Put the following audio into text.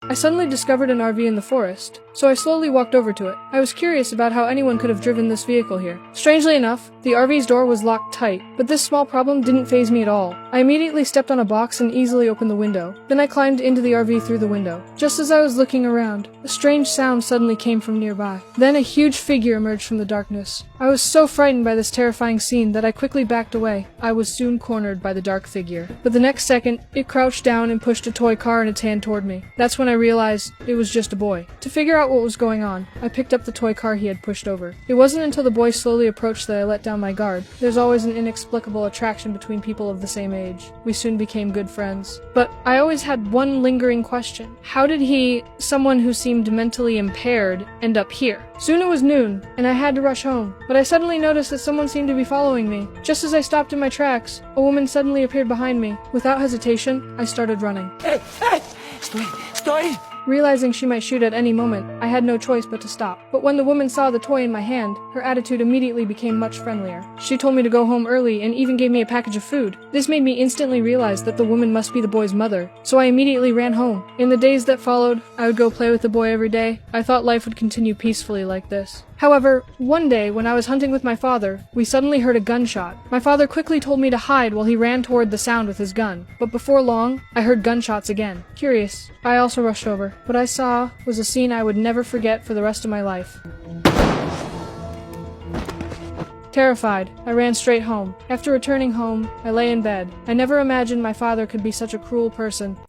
I suddenly discovered an RV in the forest, so I slowly walked over to it. I was curious about how anyone could have driven this vehicle here. Strangely enough, the RV's door was locked tight, but this small problem didn't faze me at all. I immediately stepped on a box and easily opened the window. Then I climbed into the RV through the window. Just as I was looking around, a strange sound suddenly came from nearby. Then a huge figure emerged from the darkness. I was so frightened by this terrifying scene that I quickly backed away. I was soon cornered by the dark figure. But the next second, it crouched down and pushed a toy car in its hand toward me. That's when I realized it was just a boy. To figure out what was going on, I picked up the toy car he had pushed over. It wasn't until the boy slowly approached that I let down my guard. There's always an inexplicable attraction between people of the same age. We soon became good friends. But I always had one lingering question. How did he, someone who seemed mentally impaired, end up here? Soon it was noon, and I had to rush home. But I suddenly noticed that someone seemed to be following me. Just as I stopped in my tracks, a woman suddenly appeared behind me. Without hesitation, I started running. ¡Eh! ¡Estoy! Realizing she might shoot at any moment, I had no choice but to stop. But when the woman saw the toy in my hand, her attitude immediately became much friendlier. She told me to go home early and even gave me a package of food. This made me instantly realize that the woman must be the boy's mother, so I immediately ran home. In the days that followed, I would go play with the boy every day. I thought life would continue peacefully like this. However, one day when I was hunting with my father, we suddenly heard a gunshot. My father quickly told me to hide while he ran toward the sound with his gun, but before long, I heard gunshots again. Curious, I also rushed over. What I saw was a scene I would never forget for the rest of my life. Terrified, I ran straight home. After returning home, I lay in bed. I never imagined my father could be such a cruel person.